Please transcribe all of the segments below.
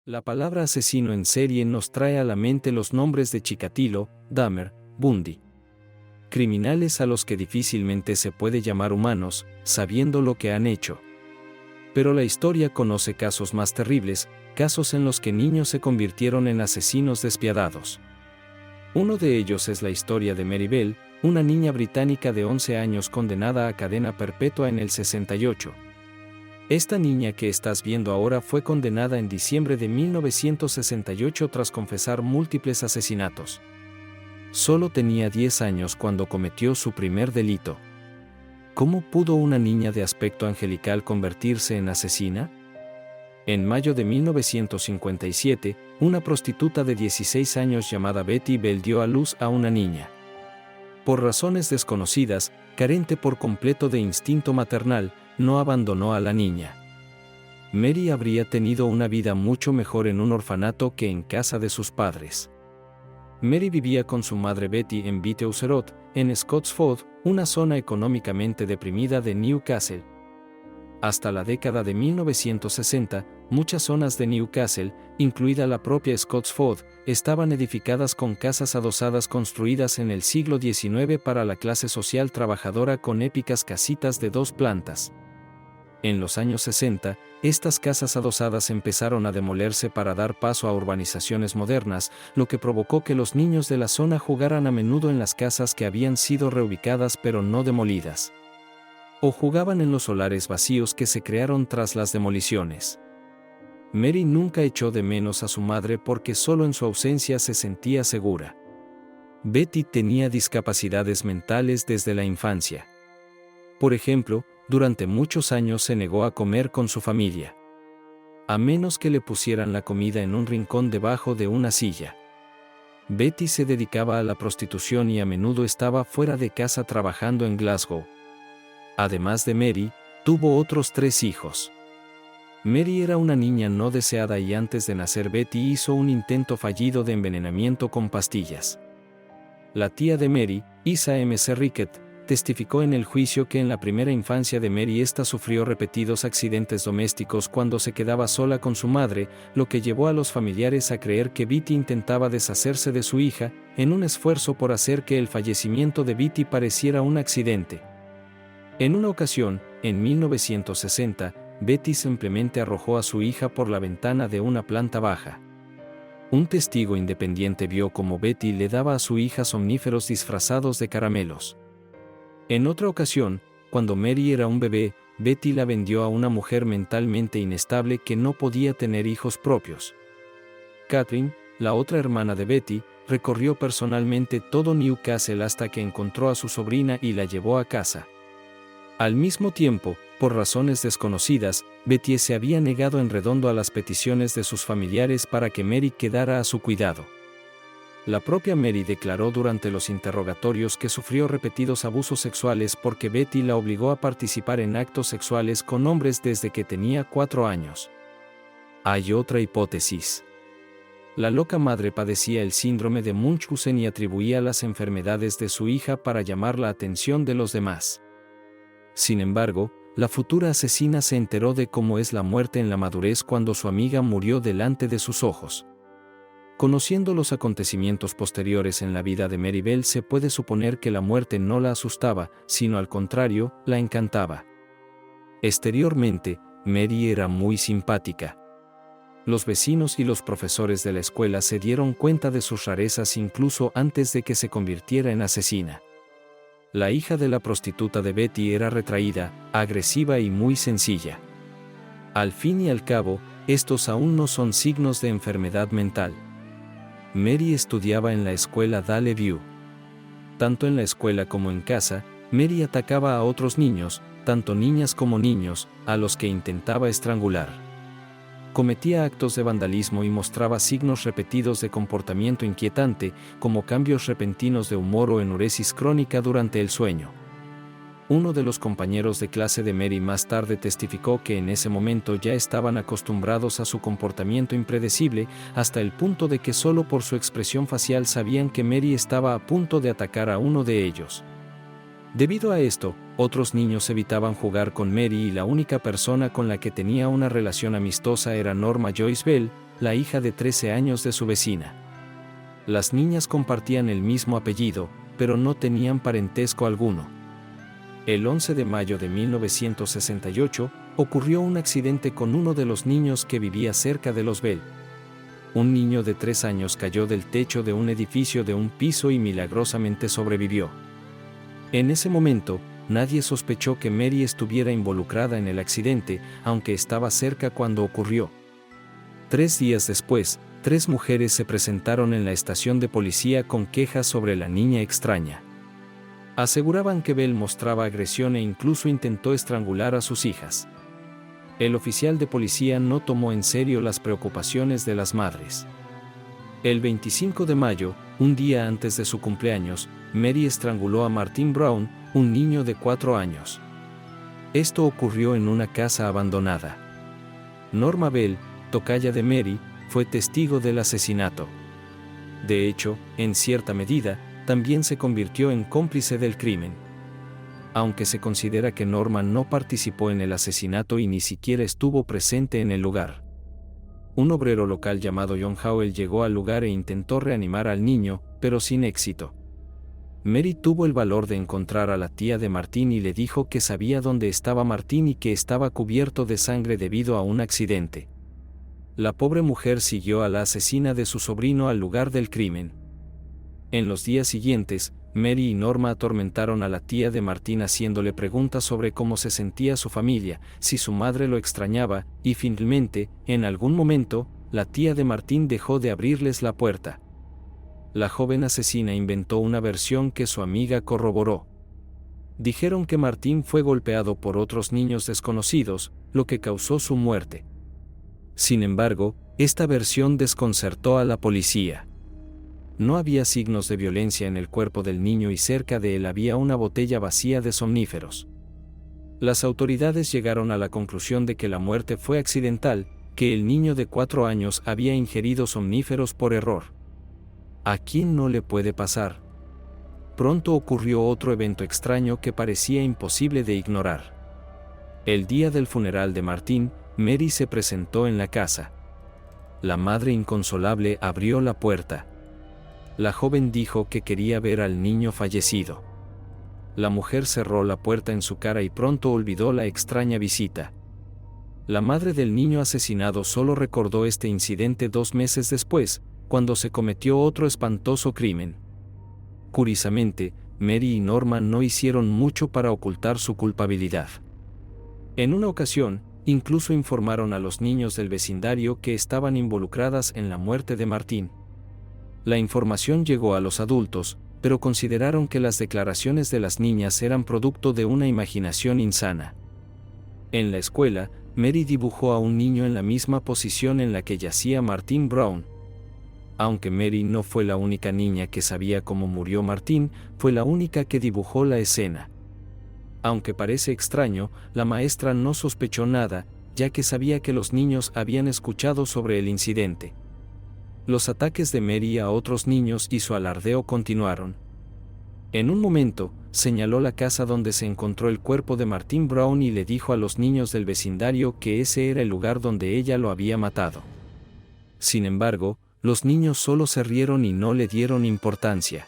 La palabra asesino en serie nos trae a la mente los nombres de Chikatilo, Dahmer, Bundy. Criminales a los que difícilmente se puede llamar humanos, sabiendo lo que han hecho. Pero la historia conoce casos más terribles, casos en los que niños se convirtieron en asesinos despiadados. Uno de ellos es la historia de Mary Bell, una niña británica de 11 años condenada a cadena perpetua en el 68. Esta niña que estás viendo ahora fue condenada en diciembre de 1968 tras confesar múltiples asesinatos. Solo tenía 10 años cuando cometió su primer delito. ¿Cómo pudo una niña de aspecto angelical convertirse en asesina? En mayo de 1957, una prostituta de 16 años llamada Betty Bell dio a luz a una niña. Por razones desconocidas, carente por completo de instinto maternal, no abandonó a la niña. Mary habría tenido una vida mucho mejor en un orfanato que en casa de sus padres. Mary vivía con su madre Betty en Bute-Auxerot, en Scotsford, una zona económicamente deprimida de Newcastle. Hasta la década de 1960, muchas zonas de Newcastle, incluida la propia Scotsford, estaban edificadas con casas adosadas construidas en el siglo XIX para la clase social trabajadora con épicas casitas de 2 plantas. En los años 60, estas casas adosadas empezaron a demolerse para dar paso a urbanizaciones modernas, lo que provocó que los niños de la zona jugaran a menudo en las casas que habían sido reubicadas pero no demolidas. O jugaban en los solares vacíos que se crearon tras las demoliciones. Mary nunca echó de menos a su madre porque solo en su ausencia se sentía segura. Betty tenía discapacidades mentales desde la infancia. Por ejemplo, durante muchos años se negó a comer con su familia. A menos que le pusieran la comida en un rincón debajo de una silla. Betty se dedicaba a la prostitución y a menudo estaba fuera de casa trabajando en Glasgow. Además de Mary, tuvo otros 3 hijos. Mary era una niña no deseada y antes de nacer Betty hizo un intento fallido de envenenamiento con pastillas. La tía de Mary, Isa M. Rickett, testificó en el juicio que en la primera infancia de Mary ésta sufrió repetidos accidentes domésticos cuando se quedaba sola con su madre, lo que llevó a los familiares a creer que Betty intentaba deshacerse de su hija, en un esfuerzo por hacer que el fallecimiento de Betty pareciera un accidente. En una ocasión, en 1960, Betty simplemente arrojó a su hija por la ventana de una planta baja. Un testigo independiente vio cómo Betty le daba a su hija somníferos disfrazados de caramelos. En otra ocasión, cuando Mary era un bebé, Betty la vendió a una mujer mentalmente inestable que no podía tener hijos propios. Catherine, la otra hermana de Betty, recorrió personalmente todo Newcastle hasta que encontró a su sobrina y la llevó a casa. Al mismo tiempo, por razones desconocidas, Betty se había negado en redondo a las peticiones de sus familiares para que Mary quedara a su cuidado. La propia Mary declaró durante los interrogatorios que sufrió repetidos abusos sexuales porque Betty la obligó a participar en actos sexuales con hombres desde que tenía 4 años. Hay otra hipótesis. La loca madre padecía el síndrome de Munchausen y atribuía las enfermedades de su hija para llamar la atención de los demás. Sin embargo, la futura asesina se enteró de cómo es la muerte en la madurez cuando su amiga murió delante de sus ojos. Conociendo los acontecimientos posteriores en la vida de Mary Bell, se puede suponer que la muerte no la asustaba, sino al contrario, la encantaba. Exteriormente, Mary era muy simpática. Los vecinos y los profesores de la escuela se dieron cuenta de sus rarezas incluso antes de que se convirtiera en asesina. La hija de la prostituta de Betty era retraída, agresiva y muy sencilla. Al fin y al cabo, estos aún no son signos de enfermedad mental. Mary estudiaba en la escuela Dale View. Tanto en la escuela como en casa, Mary atacaba a otros niños, tanto niñas como niños, a los que intentaba estrangular. Cometía actos de vandalismo y mostraba signos repetidos de comportamiento inquietante, como cambios repentinos de humor o enuresis crónica durante el sueño. Uno de los compañeros de clase de Mary más tarde testificó que en ese momento ya estaban acostumbrados a su comportamiento impredecible, hasta el punto de que solo por su expresión facial sabían que Mary estaba a punto de atacar a uno de ellos. Debido a esto, otros niños evitaban jugar con Mary y la única persona con la que tenía una relación amistosa era Norma Joyce Bell, la hija de 13 años de su vecina. Las niñas compartían el mismo apellido, pero no tenían parentesco alguno. El 11 de mayo de 1968, ocurrió un accidente con uno de los niños que vivía cerca de Los Bell. Un niño de 3 años cayó del techo de un edificio de un piso y milagrosamente sobrevivió. En ese momento, nadie sospechó que Mary estuviera involucrada en el accidente, aunque estaba cerca cuando ocurrió. 3 días después, 3 mujeres se presentaron en la estación de policía con quejas sobre la niña extraña. Aseguraban que Bell mostraba agresión e incluso intentó estrangular a sus hijas. El oficial de policía no tomó en serio las preocupaciones de las madres. El 25 de mayo, un día antes de su cumpleaños, Mary estranguló a Martin Brown, un niño de 4 años. Esto ocurrió en una casa abandonada. Norma Bell, tocaya de Mary, fue testigo del asesinato. De hecho, en cierta medida, también se convirtió en cómplice del crimen. Aunque se considera que Norma no participó en el asesinato y ni siquiera estuvo presente en el lugar. Un obrero local llamado John Howell llegó al lugar e intentó reanimar al niño, pero sin éxito. Mary tuvo el valor de encontrar a la tía de Martin y le dijo que sabía dónde estaba Martin y que estaba cubierto de sangre debido a un accidente. La pobre mujer siguió a la asesina de su sobrino al lugar del crimen. En los días siguientes, Mary y Norma atormentaron a la tía de Martin haciéndole preguntas sobre cómo se sentía su familia, si su madre lo extrañaba, y finalmente, en algún momento, la tía de Martin dejó de abrirles la puerta. La joven asesina inventó una versión que su amiga corroboró. Dijeron que Martin fue golpeado por otros niños desconocidos, lo que causó su muerte. Sin embargo, esta versión desconcertó a la policía. No había signos de violencia en el cuerpo del niño y cerca de él había una botella vacía de somníferos. Las autoridades llegaron a la conclusión de que la muerte fue accidental, que el niño de 4 años había ingerido somníferos por error. ¿A quién no le puede pasar? Pronto ocurrió otro evento extraño que parecía imposible de ignorar. El día del funeral de Martin, Mary se presentó en la casa. La madre inconsolable abrió la puerta. La joven dijo que quería ver al niño fallecido. La mujer cerró la puerta en su cara y pronto olvidó la extraña visita. La madre del niño asesinado solo recordó este incidente 2 meses después, cuando se cometió otro espantoso crimen. Curiosamente, Mary y Norma no hicieron mucho para ocultar su culpabilidad. En una ocasión, incluso informaron a los niños del vecindario que estaban involucradas en la muerte de Martin. La información llegó a los adultos, pero consideraron que las declaraciones de las niñas eran producto de una imaginación insana. En la escuela, Mary dibujó a un niño en la misma posición en la que yacía Martin Brown. Aunque Mary no fue la única niña que sabía cómo murió Martin, fue la única que dibujó la escena. Aunque parece extraño, la maestra no sospechó nada, ya que sabía que los niños habían escuchado sobre el incidente. Los ataques de Mary a otros niños y su alardeo continuaron. En un momento, señaló la casa donde se encontró el cuerpo de Martin Brown y le dijo a los niños del vecindario que ese era el lugar donde ella lo había matado. Sin embargo, los niños solo se rieron y no le dieron importancia.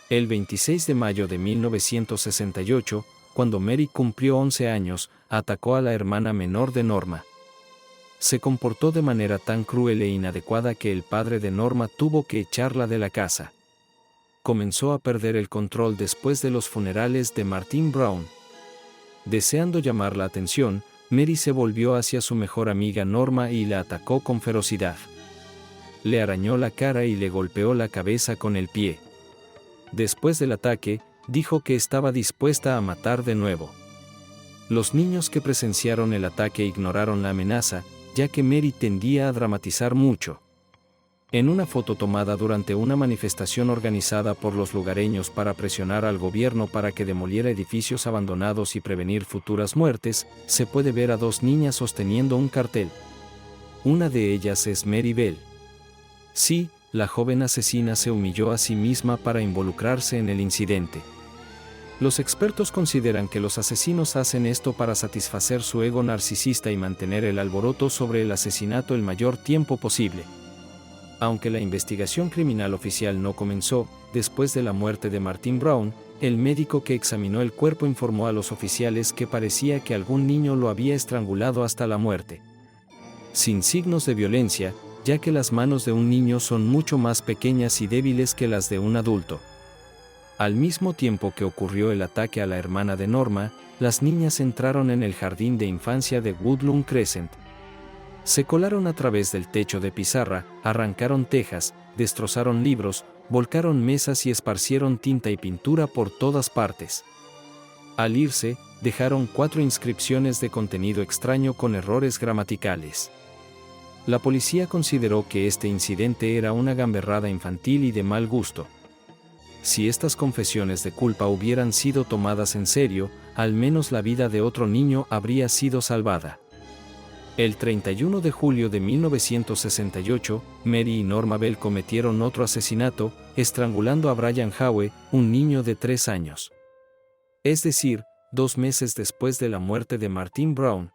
El 26 de mayo de 1968, cuando Mary cumplió 11 años, atacó a la hermana menor de Norma. Se comportó de manera tan cruel e inadecuada que el padre de Norma tuvo que echarla de la casa. Comenzó a perder el control después de los funerales de Martin Brown. Deseando llamar la atención, Mary se volvió hacia su mejor amiga Norma y la atacó con ferocidad. Le arañó la cara y le golpeó la cabeza con el pie. Después del ataque, dijo que estaba dispuesta a matar de nuevo. Los niños que presenciaron el ataque ignoraron la amenaza, ya que Mary tendía a dramatizar mucho. En una foto tomada durante una manifestación organizada por los lugareños para presionar al gobierno para que demoliera edificios abandonados y prevenir futuras muertes, se puede ver a 2 niñas sosteniendo un cartel. Una de ellas es Mary Bell. Sí, la joven asesina se humilló a sí misma para involucrarse en el incidente. Los expertos consideran que los asesinos hacen esto para satisfacer su ego narcisista y mantener el alboroto sobre el asesinato el mayor tiempo posible. Aunque la investigación criminal oficial no comenzó, después de la muerte de Martin Brown, el médico que examinó el cuerpo informó a los oficiales que parecía que algún niño lo había estrangulado hasta la muerte. Sin signos de violencia, ya que las manos de un niño son mucho más pequeñas y débiles que las de un adulto. Al mismo tiempo que ocurrió el ataque a la hermana de Norma, las niñas entraron en el jardín de infancia de Woodlawn Crescent. Se colaron a través del techo de pizarra, arrancaron tejas, destrozaron libros, volcaron mesas y esparcieron tinta y pintura por todas partes. Al irse, dejaron 4 inscripciones de contenido extraño con errores gramaticales. La policía consideró que este incidente era una gamberrada infantil y de mal gusto. Si estas confesiones de culpa hubieran sido tomadas en serio, al menos la vida de otro niño habría sido salvada. El 31 de julio de 1968, Mary y Norma Bell cometieron otro asesinato, estrangulando a Brian Howe, un niño de 3 años. Es decir, 2 meses después de la muerte de Martin Brown.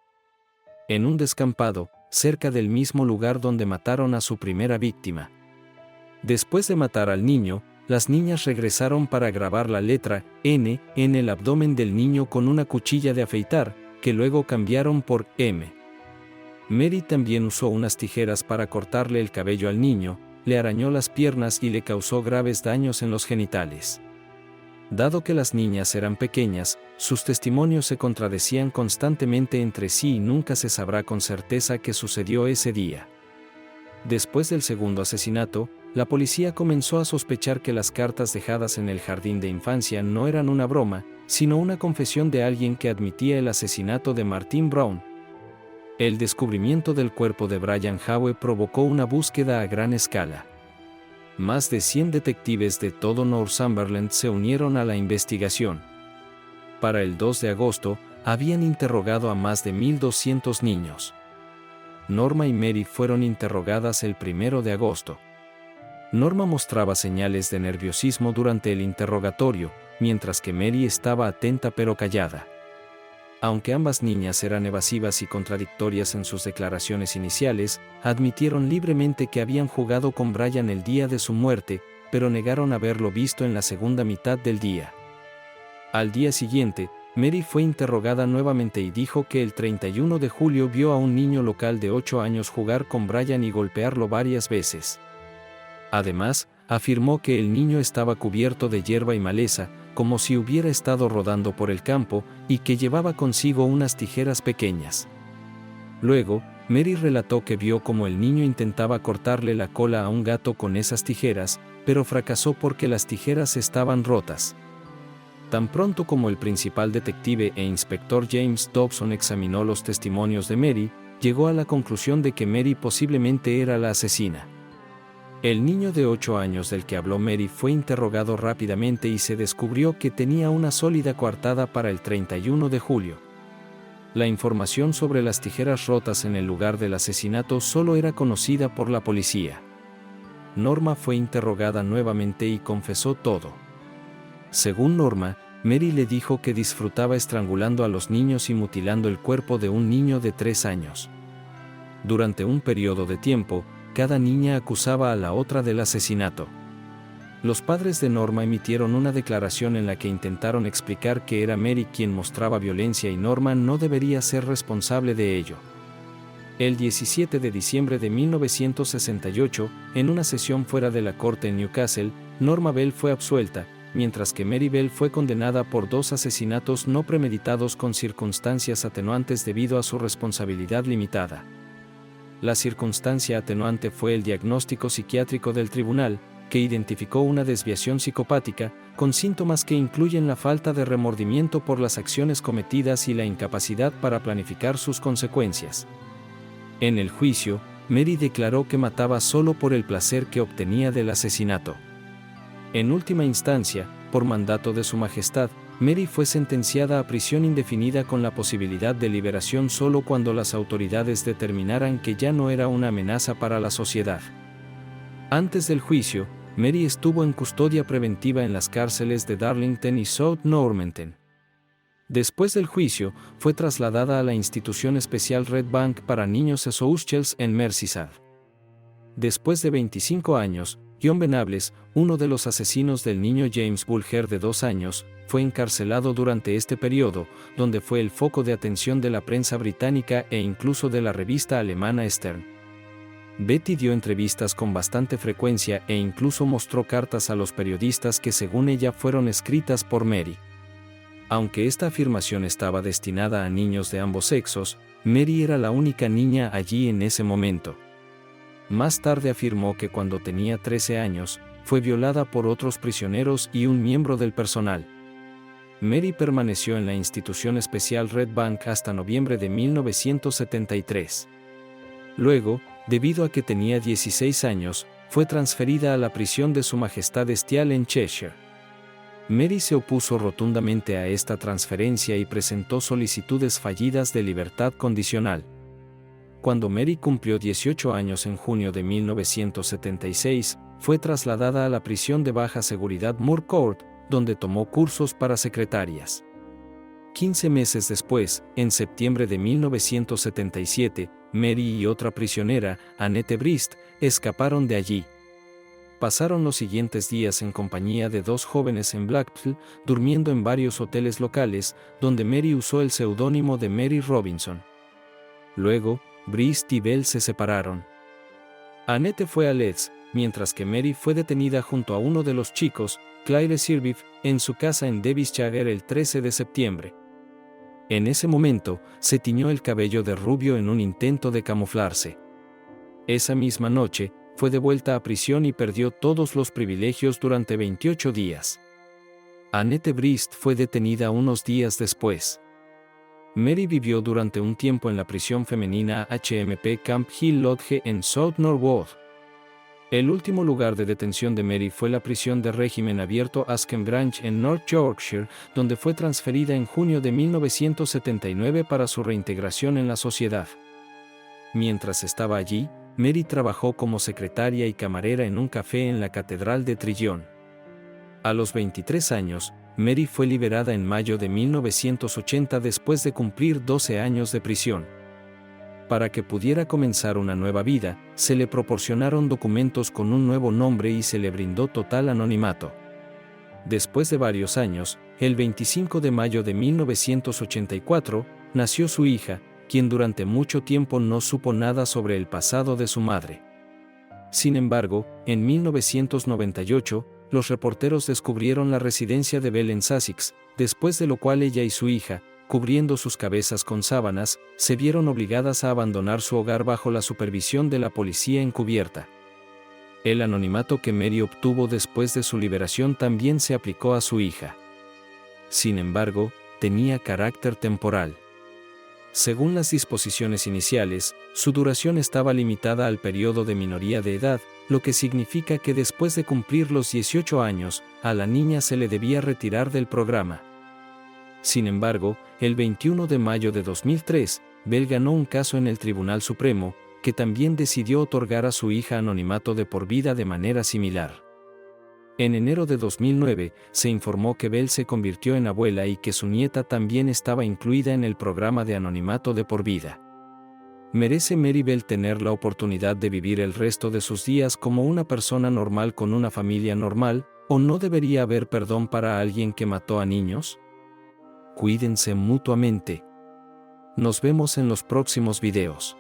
En un descampado, cerca del mismo lugar donde mataron a su primera víctima. Después de matar al niño, las niñas regresaron para grabar la letra N en el abdomen del niño con una cuchilla de afeitar, que luego cambiaron por M. Mary también usó unas tijeras para cortarle el cabello al niño, le arañó las piernas y le causó graves daños en los genitales. Dado que las niñas eran pequeñas, sus testimonios se contradecían constantemente entre sí y nunca se sabrá con certeza qué sucedió ese día. Después del segundo asesinato, la policía comenzó a sospechar que las cartas dejadas en el jardín de infancia no eran una broma, sino una confesión de alguien que admitía el asesinato de Martin Brown. El descubrimiento del cuerpo de Brian Howe provocó una búsqueda a gran escala. Más de 100 detectives de todo Northumberland se unieron a la investigación. Para el 2 de agosto, habían interrogado a más de 1.200 niños. Norma y Mary fueron interrogadas el 1 de agosto. Norma mostraba señales de nerviosismo durante el interrogatorio, mientras que Mary estaba atenta pero callada. Aunque ambas niñas eran evasivas y contradictorias en sus declaraciones iniciales, admitieron libremente que habían jugado con Brian el día de su muerte, pero negaron haberlo visto en la segunda mitad del día. Al día siguiente, Mary fue interrogada nuevamente y dijo que el 31 de julio vio a un niño local de 8 años jugar con Brian y golpearlo varias veces. Además, afirmó que el niño estaba cubierto de hierba y maleza, como si hubiera estado rodando por el campo, y que llevaba consigo unas tijeras pequeñas. Luego, Mary relató que vio cómo el niño intentaba cortarle la cola a un gato con esas tijeras, pero fracasó porque las tijeras estaban rotas. Tan pronto como el principal detective e inspector James Dobson examinó los testimonios de Mary, llegó a la conclusión de que Mary posiblemente era la asesina. El niño de 8 años del que habló Mary fue interrogado rápidamente y se descubrió que tenía una sólida coartada para el 31 de julio. La información sobre las tijeras rotas en el lugar del asesinato solo era conocida por la policía. Norma fue interrogada nuevamente y confesó todo. Según Norma, Mary le dijo que disfrutaba estrangulando a los niños y mutilando el cuerpo de un niño de 3 años. Durante un periodo de tiempo, cada niña acusaba a la otra del asesinato. Los padres de Norma emitieron una declaración en la que intentaron explicar que era Mary quien mostraba violencia y Norma no debería ser responsable de ello. El 17 de diciembre de 1968, en una sesión fuera de la corte en Newcastle, Norma Bell fue absuelta, mientras que Mary Bell fue condenada por 2 asesinatos no premeditados con circunstancias atenuantes debido a su responsabilidad limitada. La circunstancia atenuante fue el diagnóstico psiquiátrico del tribunal, que identificó una desviación psicopática, con síntomas que incluyen la falta de remordimiento por las acciones cometidas y la incapacidad para planificar sus consecuencias. En el juicio, Mary declaró que mataba solo por el placer que obtenía del asesinato. En última instancia, por mandato de Su Majestad, Mary fue sentenciada a prisión indefinida con la posibilidad de liberación solo cuando las autoridades determinaran que ya no era una amenaza para la sociedad. Antes del juicio, Mary estuvo en custodia preventiva en las cárceles de Darlington y South Normanton. Después del juicio, fue trasladada a la institución especial Red Bank para niños Southwells en Merseyside. Después de 25 años, John Venables, uno de los asesinos del niño James Bulger de 2 años, fue encarcelado durante este periodo, donde fue el foco de atención de la prensa británica e incluso de la revista alemana Stern. Betty dio entrevistas con bastante frecuencia e incluso mostró cartas a los periodistas que según ella fueron escritas por Mary. Aunque esta afirmación estaba destinada a niños de ambos sexos, Mary era la única niña allí en ese momento. Más tarde afirmó que cuando tenía 13 años, fue violada por otros prisioneros y un miembro del personal. Mary permaneció en la institución especial Red Bank hasta noviembre de 1973. Luego, debido a que tenía 16 años, fue transferida a la prisión de Su Majestad Estial en Cheshire. Mary se opuso rotundamente a esta transferencia y presentó solicitudes fallidas de libertad condicional. Cuando Mary cumplió 18 años en junio de 1976, fue trasladada a la prisión de baja seguridad Moor Court, donde tomó cursos para secretarias. 15 meses después, en septiembre de 1977, Mary y otra prisionera, Annette Brist, escaparon de allí. Pasaron los siguientes días en compañía de 2 jóvenes en Blackpool, durmiendo en varios hoteles locales, donde Mary usó el seudónimo de Mary Robinson. Luego, Brist y Bell se separaron. Annette fue a Leeds, mientras que Mary fue detenida junto a uno de los chicos, Claire Sirvif, en su casa en Devonshire el 13 de septiembre. En ese momento, se tiñó el cabello de rubio en un intento de camuflarse. Esa misma noche, fue devuelta a prisión y perdió todos los privilegios durante 28 días. Annette Brist fue detenida unos días después. Mary vivió durante un tiempo en la prisión femenina HMP Camp Hill Lodge en South Norwood. El último lugar de detención de Mary fue la prisión de régimen abierto Askham Grange en North Yorkshire, donde fue transferida en junio de 1979 para su reintegración en la sociedad. Mientras estaba allí, Mary trabajó como secretaria y camarera en un café en la Catedral de Trillón. A los 23 años, Mary fue liberada en mayo de 1980 después de cumplir 12 años de prisión. Para que pudiera comenzar una nueva vida, se le proporcionaron documentos con un nuevo nombre y se le brindó total anonimato. Después de varios años, el 25 de mayo de 1984, nació su hija, quien durante mucho tiempo no supo nada sobre el pasado de su madre. Sin embargo, en 1998, los reporteros descubrieron la residencia de Bell en Sussex, después de lo cual ella y su hija, cubriendo sus cabezas con sábanas, se vieron obligadas a abandonar su hogar bajo la supervisión de la policía encubierta. El anonimato que Mary obtuvo después de su liberación también se aplicó a su hija. Sin embargo, tenía carácter temporal. Según las disposiciones iniciales, su duración estaba limitada al periodo de minoría de edad, lo que significa que después de cumplir los 18 años, a la niña se le debía retirar del programa. Sin embargo, el 21 de mayo de 2003, Bell ganó un caso en el Tribunal Supremo, que también decidió otorgar a su hija anonimato de por vida de manera similar. En enero de 2009, se informó que Bell se convirtió en abuela y que su nieta también estaba incluida en el programa de anonimato de por vida. ¿Merece Mary Bell tener la oportunidad de vivir el resto de sus días como una persona normal con una familia normal, o no debería haber perdón para alguien que mató a niños? Cuídense mutuamente. Nos vemos en los próximos videos.